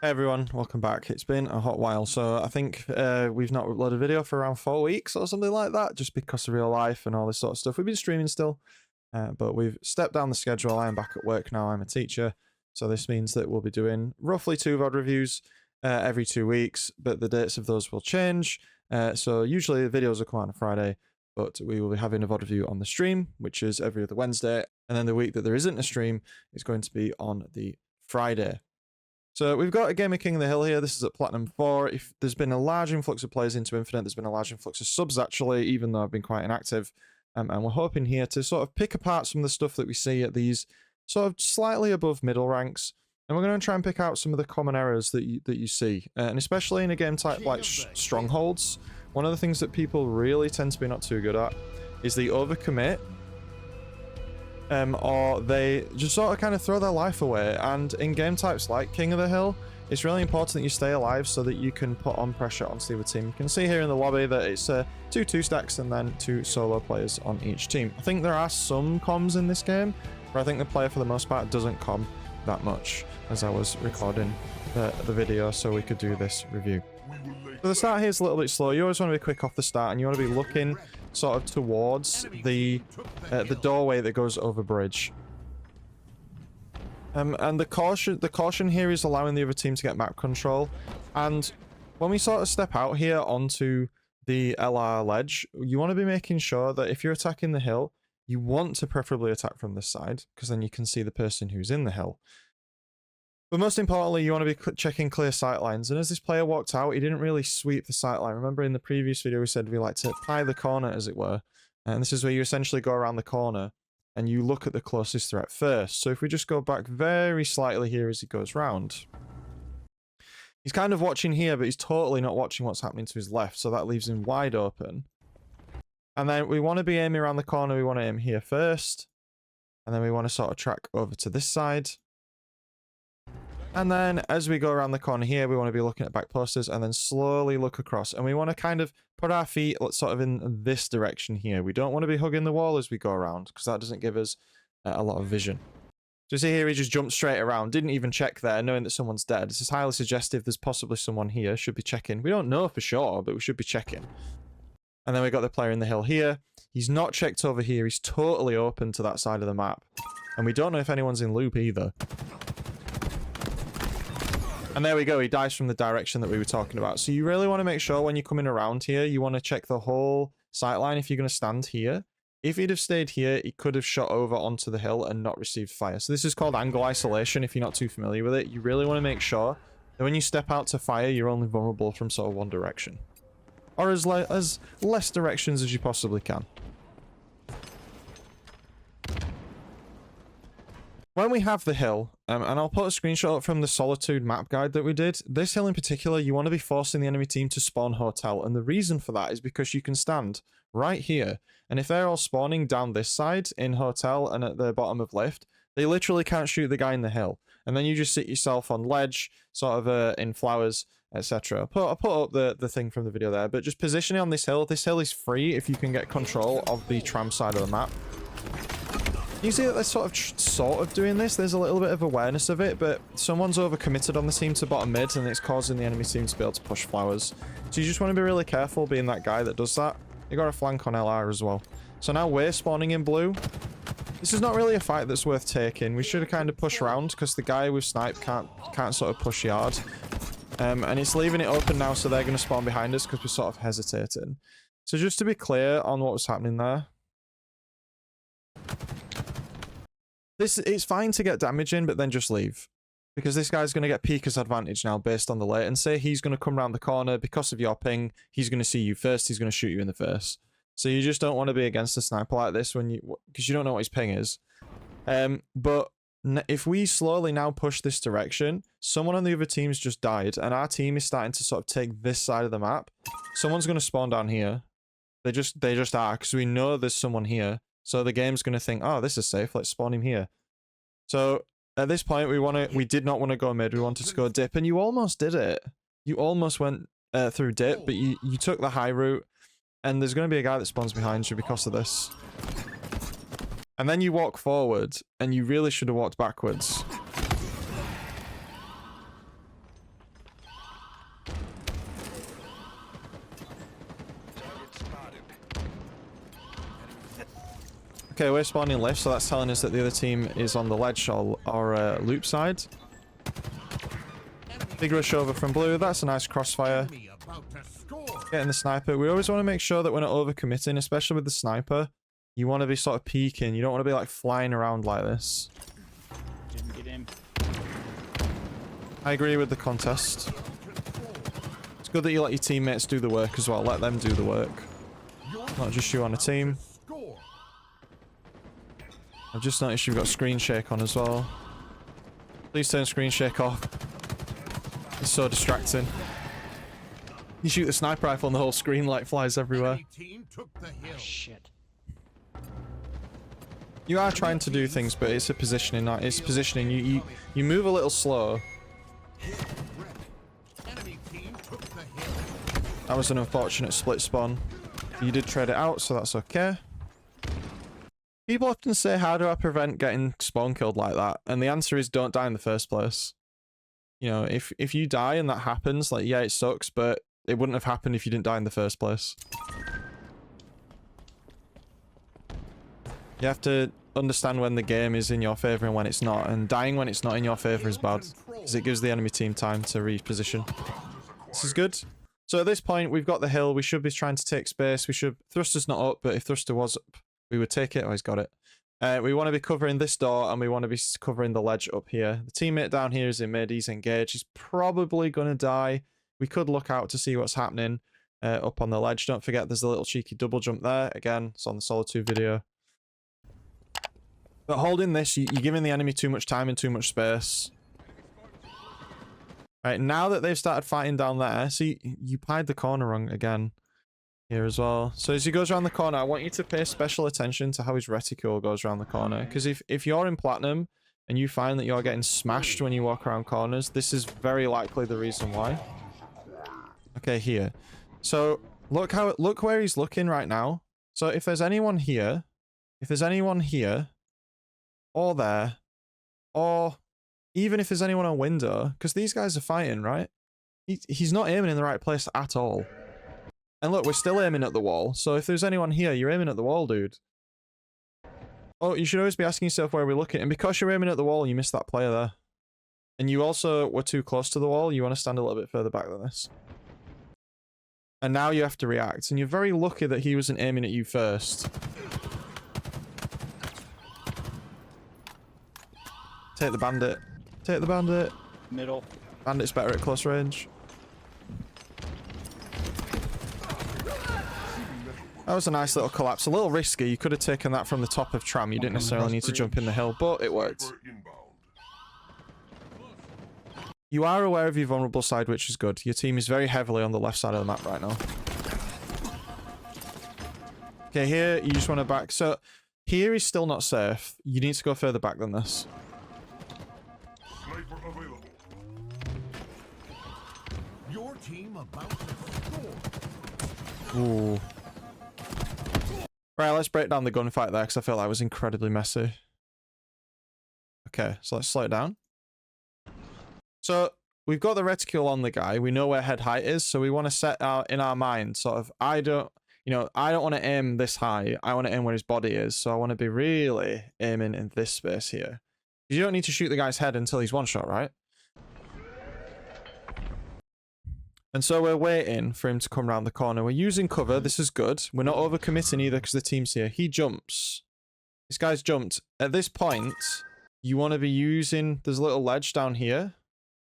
Hey everyone, welcome back. It's been a hot while, so I think we've not uploaded a video for around 4 weeks or something like that, just because of real life and all this sort of stuff. We've been streaming still, but we've stepped down the schedule. I am back at work now. I'm a teacher, so this means that we'll be doing roughly 2 VOD reviews every 2 weeks, but the dates of those will change. So usually the videos will come out on a Friday, but we will be having a VOD review on the stream, which is every other Wednesday, and then the week that there isn't a stream is going to be on the Friday. So we've got a game of King of the Hill here. This is at Platinum 4. If there's been a large influx of players into Infinite, there's been a large influx of subs actually, even though I've been quite inactive. And we're hoping here to sort of pick apart some of the stuff that we see at these sort of slightly above middle ranks. And we're going to try and pick out some of the common errors that you see. And especially in a game type like Strongholds, one of the things that people really tend to be not too good at is the overcommit. Or they just sort of kind of throw their life away. And in game types like King of the Hill, it's really important that you stay alive so that you can put on pressure onto the other team. You can see here in the lobby that it's 2 2-stacks and then 2 solo players on each team. I think there are some comms in this game, but I think the player for the most part doesn't comm that much, as I was recording the video so we could do this review. So the start here is a little bit slow. You always want to be quick off the start, and you want to be looking sort of towards the doorway that goes over bridge. And the caution here is allowing the other team to get map control. And when we sort of step out here onto the LR ledge, you want to be making sure that if you're attacking the hill, you want to preferably attack from this side, because then you can see the person who's in the hill. But most importantly, you want to be checking clear sight lines. And as this player walked out, he didn't really sweep the sight line. Remember in the previous video we said we like to pie the corner, as it were. And this is where you essentially go around the corner and you look at the closest threat first. So if we just go back very slightly here as he goes round. He's kind of watching here, but he's totally not watching what's happening to his left. So that leaves him wide open. And then we want to be aiming around the corner. We want to aim here first. And then we want to sort of track over to this side. And then as we go around the corner here, we want to be looking at back posters and then slowly look across. And we want to kind of put our feet sort of in this direction here. We don't want to be hugging the wall as we go around, because that doesn't give us a lot of vision. So see here, he just jumped straight around, didn't even check there, knowing that someone's dead. This is highly suggestive there's possibly someone here, should be checking. We don't know for sure, but we should be checking. And then we got the player in the hill here. He's not checked over here. He's totally open to that side of the map. And we don't know if anyone's in loop either. And there we go, he dies from the direction that we were talking about. So you really want to make sure when you're coming around here, you want to check the whole sightline if you're going to stand here. If he'd have stayed here, he could have shot over onto the hill and not received fire. So this is called angle isolation if you're not too familiar with it. You really want to make sure that when you step out to fire, you're only vulnerable from sort of one direction. Or as less directions as you possibly can. When we have the hill, and I'll put a screenshot up from the Solitude map guide that we did, this hill in particular, you want to be forcing the enemy team to spawn hotel, and the reason for that is because you can stand right here, and if they're all spawning down this side in hotel and at the bottom of lift, they literally can't shoot the guy in the hill, and then you just sit yourself on ledge, sort of in flowers, etc. I'll put up the thing from the video there, but just positioning on this hill is free if you can get control of the tram side of the map. You see that they're sort of doing this. There's a little bit of awareness of it, but someone's overcommitted on the team to bottom mid, and it's causing the enemy team to be able to push flowers. So you just want to be really careful being that guy that does that. You got a flank on LR as well. So now we're spawning in blue. This is not really a fight that's worth taking. We should have kind of pushed around because the guy with snipe can't sort of push yard. And it's leaving it open now, so they're going to spawn behind us because we're sort of hesitating. So just to be clear on what was happening there. It's fine to get damage in, but then just leave. Because this guy's going to get Peeker's advantage now based on the latency. He's going to come around the corner because of your ping. He's going to see you first. He's going to shoot you in the face. So you just don't want to be against a sniper like this because you don't know what his ping is. But if we slowly now push this direction, someone on the other team's just died. And our team is starting to sort of take this side of the map. Someone's going to spawn down here. They just are, because we know there's someone here. So the game's going to think, oh, this is safe, let's spawn him here. So at this point, we did not want to go mid, we wanted to go dip, and you almost did it. You almost went through dip, but you took the high route, and there's going to be a guy that spawns behind you because of this. And then you walk forward, and you really should have walked backwards. Okay, we're spawning lift, so that's telling us that the other team is on the ledge or loop side. Big rush over from blue. That's a nice crossfire. Getting the sniper. We always want to make sure that we're not overcommitting, especially with the sniper. You want to be sort of peeking. You don't want to be like flying around like this. Didn't get him. I agree with the contest. It's good that you let your teammates do the work as well. Let them do the work. Not just you on a team. I've just noticed you've got screen shake on as well. Please turn screen shake off. It's so distracting. You shoot the sniper rifle and the whole screen light flies everywhere. Oh, shit. You are trying to do things, but it's a positioning. It's positioning. You move a little slow. That was an unfortunate split spawn. You did trade it out, so that's okay. People often say, how do I prevent getting spawn killed like that? And the answer is don't die in the first place. You know, if you die and that happens, like, yeah, it sucks, but it wouldn't have happened if you didn't die in the first place. You have to understand when the game is in your favor and when it's not, and dying when it's not in your favor is bad, because it gives the enemy team time to reposition. This is good. So at this point, we've got the hill. We should be trying to take space. We should... Thruster's not up, but if Thruster was up, we would take it. Oh, he's got it. We want to be covering this door, and we want to be covering the ledge up here. The teammate down here is in mid. He's engaged. He's probably going to die. We could look out to see what's happening up on the ledge. Don't forget, there's a little cheeky double jump there. Again, it's on the Solitude video. But holding this, you're giving the enemy too much time and too much space. Right, now that they've started fighting down there, see, you pied the corner wrong again here as well. So as he goes around the corner, I want you to pay special attention to how his reticule goes around the corner. Because if you're in platinum and you find that you're getting smashed when you walk around corners, this is very likely the reason why. Okay, here. So look where he's looking right now. So if there's anyone here, or there, or even if there's anyone on window, because these guys are fighting, right? He's not aiming in the right place at all. And look, we're still aiming at the wall. So if there's anyone here, you're aiming at the wall, dude. Oh, you should always be asking yourself where we're looking. And because you're aiming at the wall, you missed that player there. And you also were too close to the wall. You want to stand a little bit further back than this. And now you have to react. And you're very lucky that he wasn't aiming at you first. Take the bandit. Take the bandit. Middle. Bandit's better at close range. That was a nice little collapse. A little risky. You could have taken that from the top of tram. You didn't necessarily need to jump in the hill, but it worked. You are aware of your vulnerable side, which is good. Your team is very heavily on the left side of the map right now. Okay, here you just want to back. So here is still not safe. You need to go further back than this. Your team about to score. Ooh. Right, let's break down the gunfight there because I feel that was incredibly messy. Okay, so let's slow it down. So we've got the reticule on the guy. We know where head height is, so we want to set out in our mind sort of, I don't want to aim this high. I want to aim where his body is. So I want to be really aiming in this space here. You don't need to shoot the guy's head until he's one shot, right? And so we're waiting for him to come around the corner. We're using cover. This is good. We're not overcommitting either because the team's here. He jumps. This guy's jumped. At this point, you want to be using... There's a little ledge down here.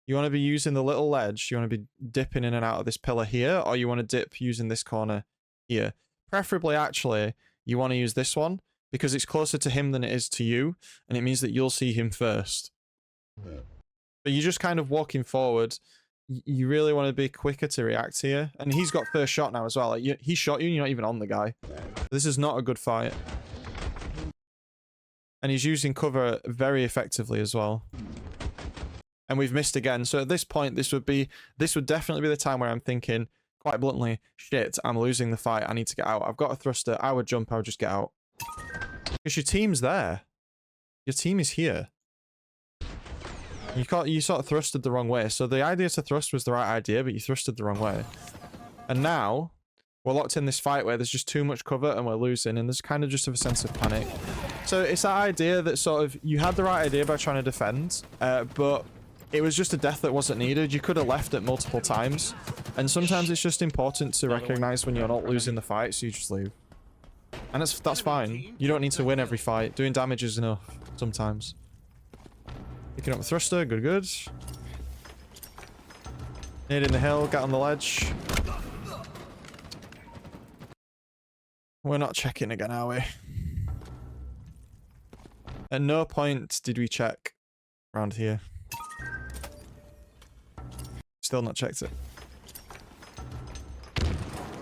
You want to be using the little ledge. You want to be dipping in and out of this pillar here, or you want to dip using this corner here. Preferably, actually, you want to use this one because it's closer to him than it is to you, and it means that you'll see him first. But you're just kind of walking forward. You really want to be quicker to react here. And he's got first shot now as well. Like, he shot you and you're not even on the guy. This is not a good fight. And he's using cover very effectively as well. And we've missed again. So at this point, this would definitely be the time where I'm thinking, quite bluntly, shit, I'm losing the fight. I need to get out. I've got a thruster. I would jump. I would just get out. Because your team's there. Your team is here. You sort of thrusted the wrong way. So the idea to thrust was the right idea, but you thrusted the wrong way. And now, we're locked in this fight where there's just too much cover and we're losing. And there's kind of just a sense of panic. So it's that idea that sort of you had the right idea by trying to defend, but it was just a death that wasn't needed. You could have left it multiple times. And sometimes it's just important to recognize when you're not losing the fight, so you just leave. And that's fine. You don't need to win every fight. Doing damage is enough sometimes. Picking up the thruster, good, good. Nade in the hill, get on the ledge. We're not checking again, are we? At no point did we check around here. Still not checked it.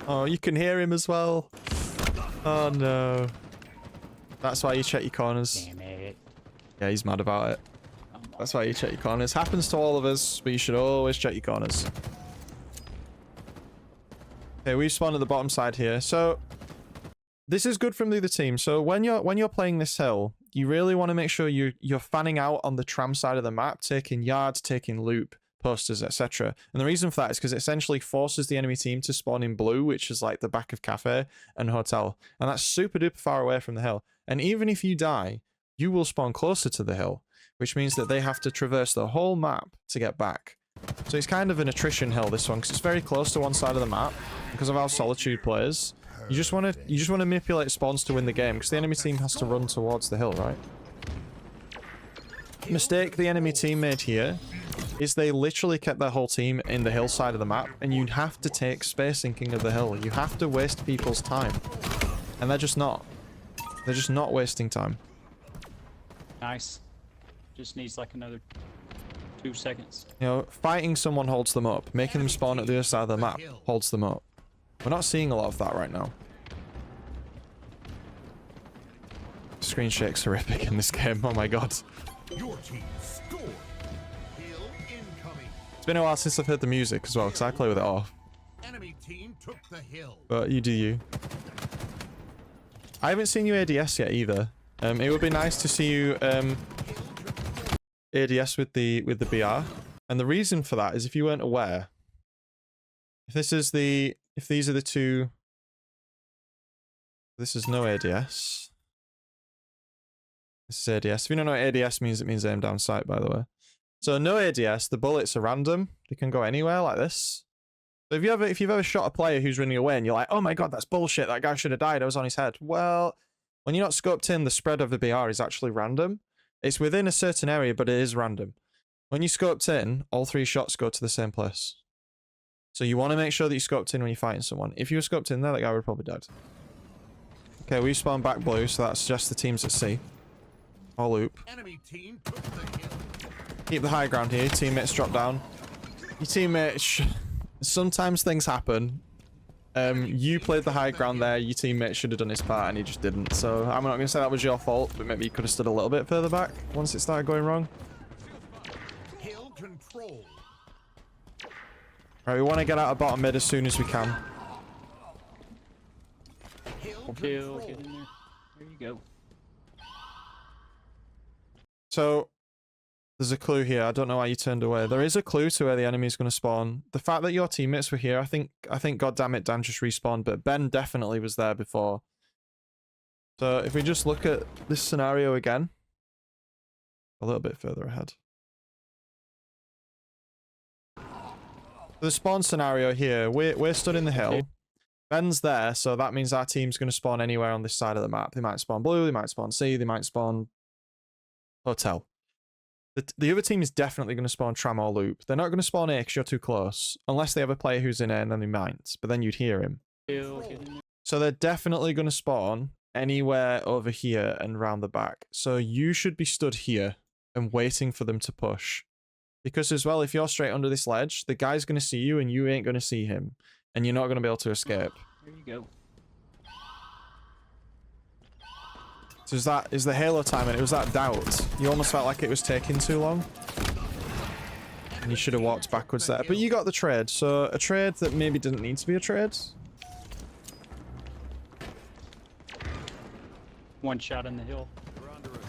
Oh, you can hear him as well. Oh no. That's why you check your corners. Damn it. Yeah, he's mad about it. That's why you check your corners. Happens to all of us, but you should always check your corners. Okay, we spawned at the bottom side here. So this is good from the other team. So when you're playing this hill, you really want to make sure you're fanning out on the tram side of the map, taking yards, taking loop, posters, etc. And the reason for that is because it essentially forces the enemy team to spawn in blue, which is like the back of cafe and hotel. And that's super duper far away from the hill. And even if you die, you will spawn closer to the hill, which means that they have to traverse the whole map to get back. So it's kind of an attrition hill, this one, because it's very close to one side of the map because of how Solitude plays. You just want to manipulate spawns to win the game because the enemy team has to run towards the hill, right? Mistake the enemy team made here is they literally kept their whole team in the hill side of the map, and you'd have to take space in King of the Hill. You have to waste people's time, and they're just not. They're just not wasting time. Nice. Just needs like another 2 seconds. You know, fighting someone holds them up. Making them spawn at the other side of the map holds them up. We're not seeing a lot of that right now. Screen shake's horrific in this game. Oh my god. Your team scored. Hill incoming. It's been a while since I've heard the music as well, because I play with it off. Enemy team took the hill. But you do you. I haven't seen you ADS yet either. It would be nice to see you ADS with the BR. And the reason for that is, if you weren't aware, if these are the two, this is no ADS. This is ADS. If you don't know what ADS means, it means aim down sight, by the way. So no ADS, the bullets are random. They can go anywhere like this. So if you've ever shot a player who's running away and you're like, oh my god, that's bullshit, that guy should have died, I was on his head. Well, when you're not scoped in, the spread of the BR is actually random. It's within a certain area, but it is random. When you scoped in, all 3 shots go to the same place. So you want to make sure that you scoped in when you're fighting someone. If you were scoped in there, that guy would have probably died. Okay, we spawned back blue, so that suggests the team's at C. Or loop. Enemy team took the hill. Keep the high ground here. Teammates drop down. Your teammates... Sometimes things happen. You played the high ground there. Your teammate should have done his part, and he just didn't. So I'm not going to say that was your fault, but maybe you could have stood a little bit further back once it started going wrong. Hill control. Right, we want to get out of bottom mid as soon as we can. Hill Kill. control. Get in there. There you go. So there's a clue here. I don't know why you turned away. There is a clue to where the enemy is going to spawn. The fact that your teammates were here, I think goddammit, Dan just respawned, but Ben definitely was there before. So if we just look at this scenario again, a little bit further ahead. The spawn scenario here, we're stood in the hill. Ben's there, so that means our team's going to spawn anywhere on this side of the map. They might spawn blue, they might spawn C, they might spawn hotel. The other team is definitely going to spawn tram or loop. They're not going to spawn A because you're too close. Unless they have a player who's in A, and then they might. But then you'd hear him. Kill. Get in there. So they're definitely going to spawn anywhere over here and round the back. So you should be stood here and waiting for them to push. Because as well, if you're straight under this ledge, the guy's going to see you and you ain't going to see him. And you're not going to be able to escape. There you go. So is the Halo time, and it was that doubt. You almost felt like it was taking too long. And you should have walked backwards there. But you got the trade, so a trade that maybe didn't need to be a trade. One shot in the hill. We're under us.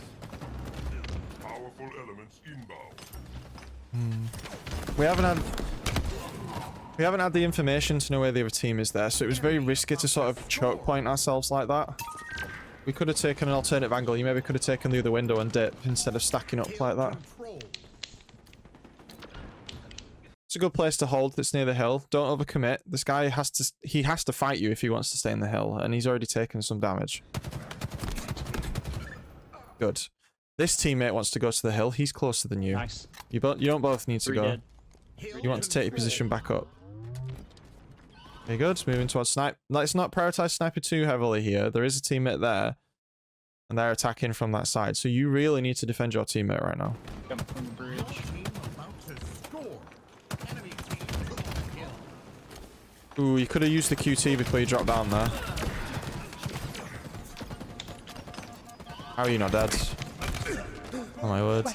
Powerful elements inbound. We haven't had the information to know where the other team is there, so it was very risky to sort of choke point ourselves like that. We could have taken an alternative angle. You maybe could have taken the other window and dip instead of stacking up Hill like that. control. It's a good place to hold that's near the hill. Don't overcommit. This guy has to fight you if he wants to stay in the hill, and he's already taken some damage. Good. This teammate wants to go to the hill. He's closer than you. Nice. You don't both need to 3 go. dead. Hill You want to take your control. position back up. Very good. Moving towards snipe. Let's not prioritize sniper too heavily here. There is a teammate there, and they're attacking from that side. So you really need to defend your teammate right now. Coming from the bridge. Your team about to score. Enemy team took the hill. Ooh, you could have used the QT before you dropped down there. How are you not dead? Oh my word.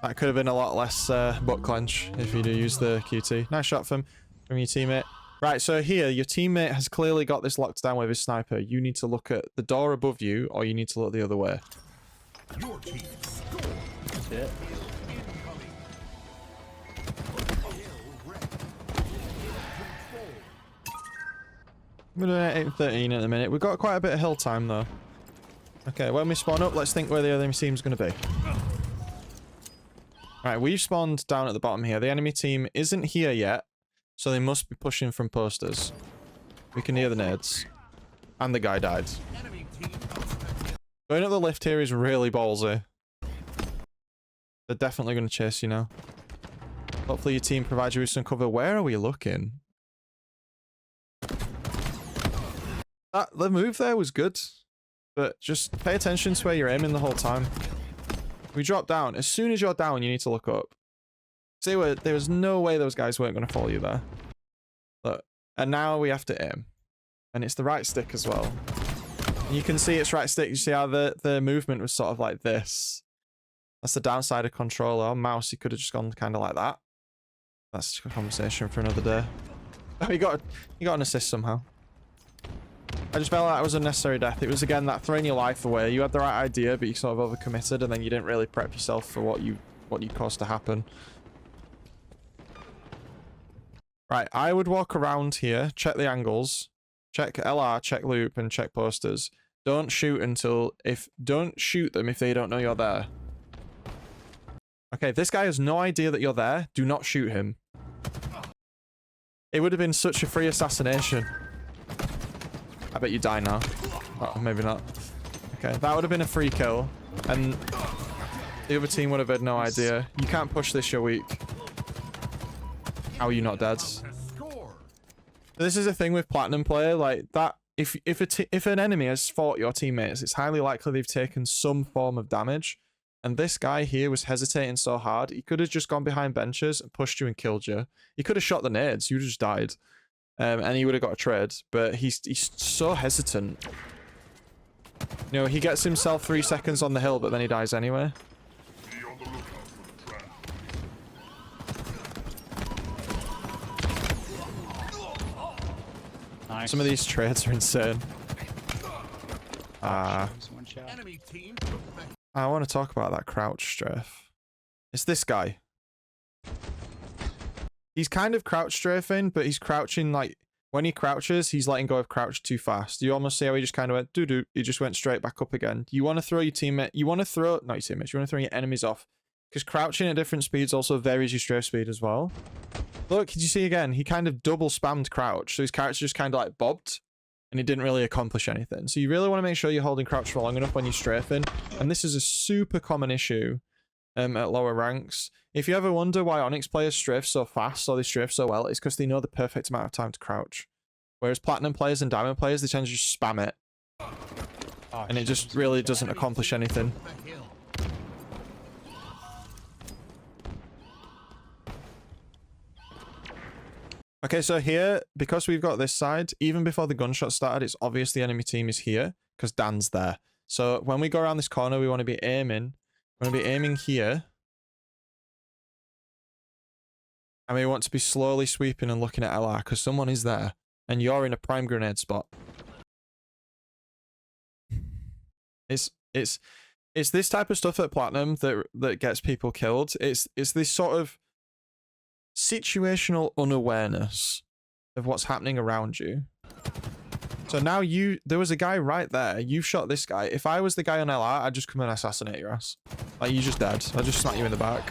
That could have been a lot less butt clench if you'd have used the QT. Nice shot from your teammate. Right, so here, your teammate has clearly got this locked down with his sniper. You need to look at the door above you, or you need to look the other way. Your team scored. That's it. Incoming. Hill wrecked. Hill control. We're doing it 8:13 at the minute. We've got quite a bit of hill time, though. Okay, when we spawn up, let's think where the enemy team's going to be. Right, we've spawned down at the bottom here. The enemy team isn't here yet, so they must be pushing from posters. We can hear the nades. And the guy died. Enemy team out. Going up the lift here is really ballsy. They're definitely going to chase you now. Hopefully your team provides you with some cover. Where are we looking? The move there was good. But just pay attention to where you're aiming the whole time. We drop down. As soon as you're down, you need to look up. See, there was no way those guys weren't going to follow you there. Look. And now we have to aim. And it's the right stick as well. And you can see it's right stick. You see how the movement was sort of like this. That's the downside of controller. On mouse, you could have just gone kind of like that. That's a conversation for another day. Oh, you got an assist somehow. I just felt like that was unnecessary death. It was, again, that throwing your life away. You had the right idea, but you sort of overcommitted, and then you didn't really prep yourself for what you caused to happen. Right, I would walk around here, check the angles, check LR, check loop, and check posters. Don't shoot don't shoot them if they don't know you're there. Okay, this guy has no idea that you're there. Do not shoot him. It would have been such a free assassination. I bet you die now. Oh, maybe not. Okay, that would have been a free kill. And the other team would have had no idea. You can't push this, you're weak. How are you not dead? This is a thing with Platinum player, like that. If an enemy has fought your teammates, it's highly likely they've taken some form of damage. And this guy here was hesitating so hard. He could have just gone behind benches and pushed you and killed you. He could have shot the nades. You just died. And he would have got a trade, but he's so hesitant. You know, he gets himself 3 seconds on the hill, but then he dies anyway. Be on the lookout for the trap. Nice. Some of these trades are insane. One shot. Enemy team took the I want to talk about that crouch strafe. It's this guy. He's kind of crouch strafing, but he's crouching like when he crouches, he's letting go of crouch too fast. You almost see how he just kind of went doo-doo. He just went straight back up again. You want to throw your teammate, you want to throw your enemies off. Because crouching at different speeds also varies your strafe speed as well. Look, did you see again? He kind of double spammed crouch. So his character just kind of like bobbed. And he didn't really accomplish anything. So you really want to make sure you're holding crouch for long enough when you're strafing. And this is a super common issue at lower ranks. If you ever wonder why Onyx players strafe so fast or they strafe so well, it's because they know the perfect amount of time to crouch. Whereas Platinum players and Diamond players, they tend to just spam it. Oh, And it just really doesn't accomplish anything. the hill. Okay, so here, because we've got this side, even before the gunshot started, it's obvious the enemy team is here, because Dan's there. So when we go around this corner, we want to be aiming. We want to be aiming here. And we want to be slowly sweeping and looking at LR, because someone is there. And you're in a prime grenade spot. It's this type of stuff at Platinum that gets people killed. It's this sort of situational unawareness of what's happening around you. So now there was a guy right there. You shot this guy. If I was the guy on LR, I'd just come and assassinate your ass. Like, you just dead. I'll just smack you in the back.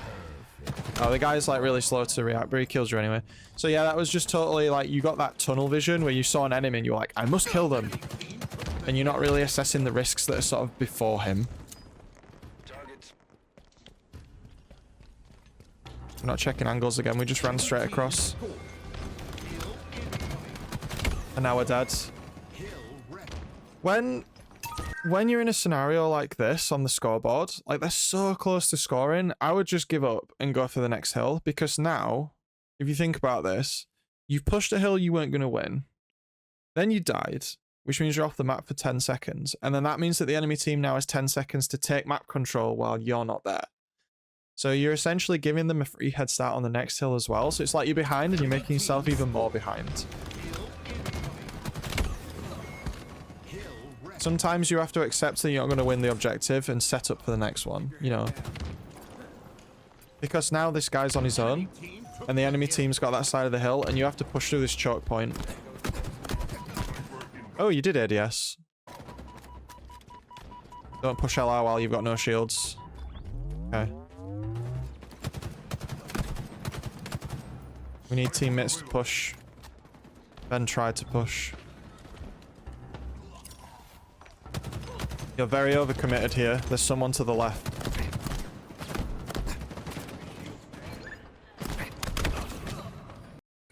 Oh, the guy's like really slow to react, but he kills you anyway. So yeah, that was just totally like, you got that tunnel vision where you saw an enemy and you were like, I must kill them. And you're not really assessing the risks that are sort of before him. We're not checking angles again. We just ran straight across. And now we're dead. When you're in a scenario like this on the scoreboard, like they're so close to scoring, I would just give up and go for the next hill. Because now, if you think about this, you've pushed a hill you weren't going to win. Then you died, which means you're off the map for 10 seconds. And then that means that the enemy team now has 10 seconds to take map control while you're not there. So you're essentially giving them a free head start on the next hill as well. So it's like you're behind and you're making yourself even more behind. Sometimes you have to accept that you're not going to win the objective and set up for the next one, you know. Because now this guy's on his own and the enemy team's got that side of the hill and you have to push through this choke point. Oh, you did ADS. Don't push LR while you've got no shields. Okay. We need teammates to push. Ben tried to push. You're very overcommitted here. There's someone to the left.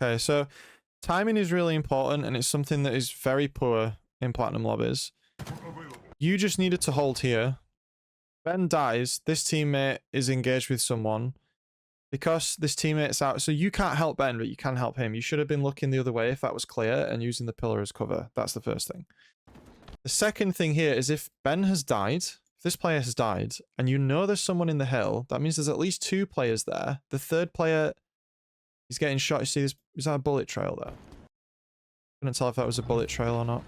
Okay, so timing is really important and it's something that is very poor in Platinum lobbies. You just needed to hold here. Ben dies. This teammate is engaged with someone. Because this teammate's out, so you can't help Ben, but you can help him. You should have been looking the other way if that was clear and using the pillar as cover. That's the first thing. The second thing here is if Ben has died, if this player has died, and you know there's someone in the hill, that means there's at least 2 players there. The third player is getting shot. You see this? Is that a bullet trail there? Couldn't tell if that was a bullet trail or not.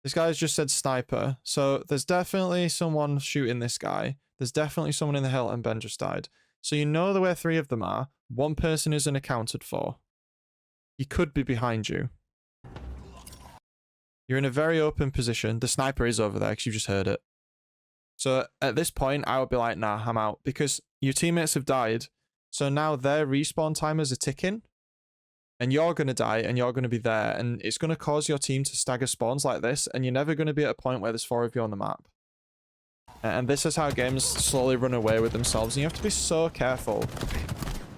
This guy's just said sniper. So there's definitely someone shooting this guy. There's definitely someone in the hill and Ben just died. So you know where 3 of them are. One person isn't accounted for. He could be behind you. You're in a very open position. The sniper is over there because you just heard it. So at this point, I would be like, nah, I'm out. Because your teammates have died. So now their respawn timers are ticking. And you're going to die and you're going to be there. And it's going to cause your team to stagger spawns like this. And you're never going to be at a point where there's 4 of you on the map. And this is how games slowly run away with themselves. And you have to be so careful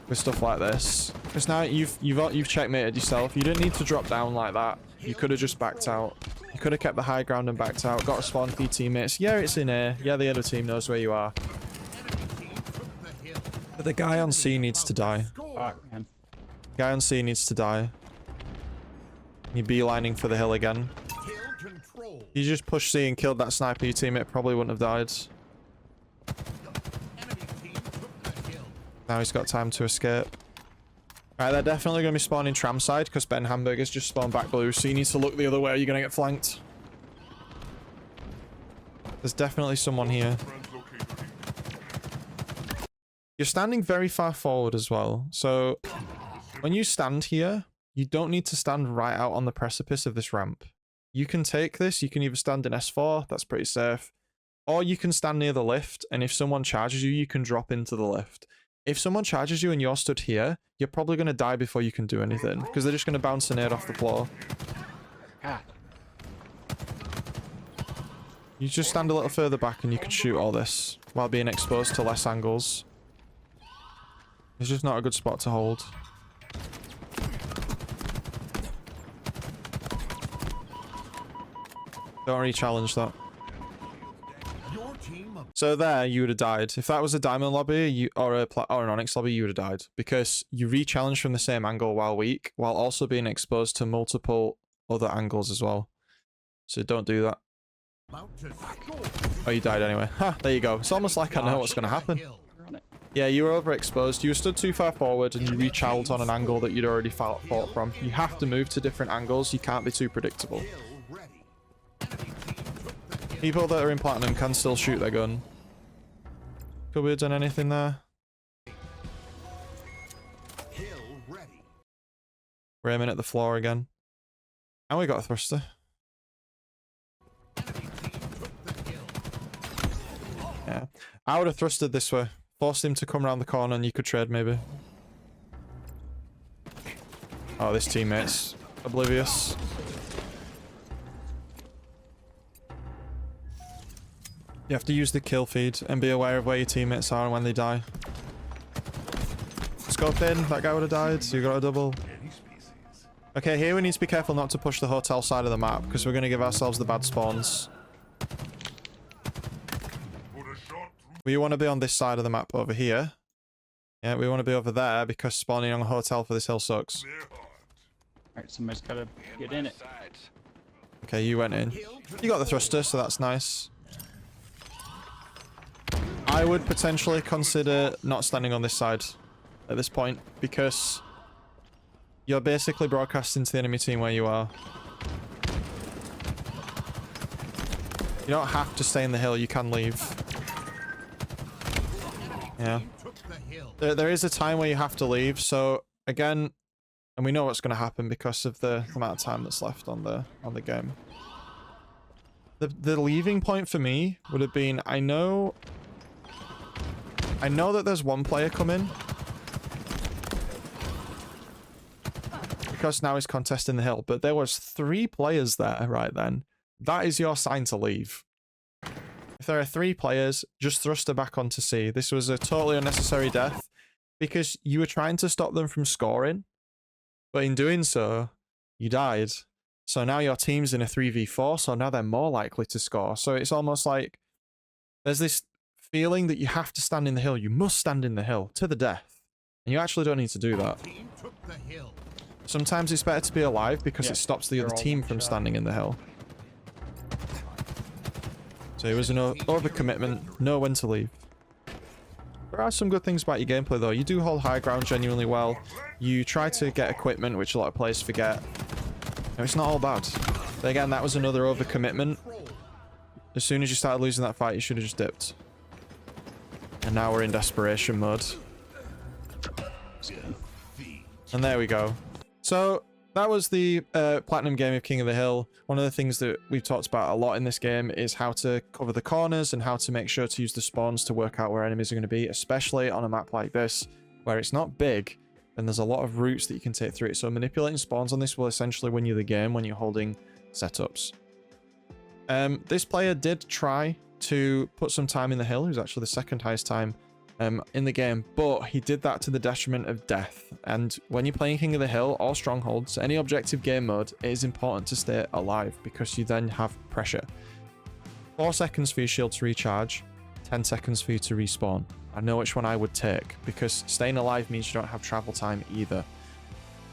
with stuff like this. Because now you've checkmated yourself. You didn't need to drop down like that. You could have just backed out. You could have kept the high ground and backed out. Got a spawn for your teammates. Yeah, it's in A. Yeah, the other team knows where you are. But the guy on C needs to die. Fuck, man. Guy on C needs to die. You're beelining for the hill again. You just pushed C and killed that sniper, your teammate probably wouldn't have died. Now he's got time to escape. Alright, they're definitely going to be spawning tram side because Ben Hamburger's just spawned back blue, so you need to look the other way or you're going to get flanked. There's definitely someone here. You're standing very far forward as well, so when you stand here, you don't need to stand right out on the precipice of this ramp. You can take this, you can either stand in S4, that's pretty safe, or you can stand near the lift, and if someone charges you, you can drop into the lift. If someone charges you and you're stood here, you're probably going to die before you can do anything, because they're just going to bounce a nade off the floor. You just stand a little further back and you can shoot all this, while being exposed to less angles. It's just not a good spot to hold. Don't re-challenge that. So there, you would have died. If that was a diamond lobby or an Onyx lobby, you would have died. Because you re-challenged from the same angle while weak, while also being exposed to multiple other angles as well. So don't do that. Oh, you died anyway. Ha, there you go. It's almost like I know what's going to happen. Yeah, you were overexposed. You were stood too far forward and you re-challenged on an angle that you'd already fought from. You have to move to different angles. You can't be too predictable. People that are in Platinum can still shoot their gun. Could we have done anything there? We're aiming at the floor again. And we got a thruster. Enemy team took the kill. Yeah. I would have thrusted this way. Forced him to come around the corner and you could trade maybe. Oh, this teammate's oblivious. You have to use the kill feed and be aware of where your teammates are and when they die. Scope in, that guy would have died, so you got a double. Okay, here we need to be careful not to push the hotel side of the map because we're going to give ourselves the bad spawns. We want to be on this side of the map over here. Yeah, we want to be over there because spawning on a hotel for this hill sucks. Alright, somebody's gotta get in it. Okay, you went in. You got the thruster, so that's nice. I would potentially consider not standing on this side at this point because you're basically broadcasting to the enemy team where you are. You don't have to stay in the hill, you can leave. Yeah. Took the hill. There is a time where you have to leave, so again, and we know what's going to happen because of the amount of time that's left on the game. The leaving point for me would have been, I know that there's one player coming. Because now he's contesting the hill, but there was 3 players there right then. That is your sign to leave. If there are 3 players, just thrust her back onto C. This was a totally unnecessary death because you were trying to stop them from scoring. But in doing so, you died. So now your team's in a 3v4, so now they're more likely to score. So it's almost like there's this feeling that you have to stand in the hill. You must stand in the hill to the death. And you actually don't need to do that. Team took the hill. Sometimes it's better to be alive because Yeah, it stops the they're other all team one from shot. standing in the hill. So it was an overcommitment. Know when to leave. There are some good things about your gameplay though. You do hold high ground genuinely well. You try to get equipment, which a lot of players forget. No, it's not all bad. But again, that was another overcommitment. As soon as you started losing that fight, you should have just dipped. And now we're in desperation mode. And there we go. So that was the platinum game of King of the Hill. One of the things that we've talked about a lot in this game is how to cover the corners and how to make sure to use the spawns to work out where enemies are going to be, especially on a map like this, where it's not big and there's a lot of routes that you can take through it. So manipulating spawns on this will essentially win you the game when you're holding setups. This player did try to put some time in the hill. He was actually the second highest time in the game, but he did that to the detriment of death. And when you're playing King of the Hill or Strongholds, any objective game mode, it is important to stay alive because you then have pressure. 4 seconds for your shield to recharge, 10 seconds for you to respawn. I know which one I would take because staying alive means you don't have travel time either.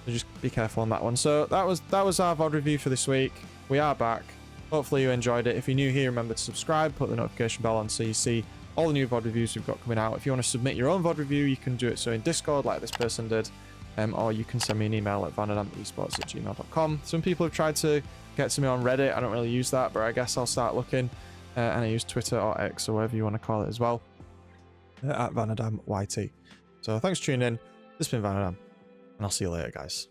So just be careful on that one. So that was our VOD review for this week. We are back. Hopefully you enjoyed it. If you're new here, remember to subscribe, put the notification bell on so you see all the new VOD reviews we've got coming out. If you want to submit your own VOD review, you can do it so in Discord like this person did, or you can send me an email at vanadamesports@gmail.com. Some people have tried to get to me on Reddit. I don't really use that, but I guess I'll start looking. And I use Twitter or X or whatever you want to call it as well, at VanadamYT. So thanks for tuning in. This has been Vanadam, and I'll see you later, guys.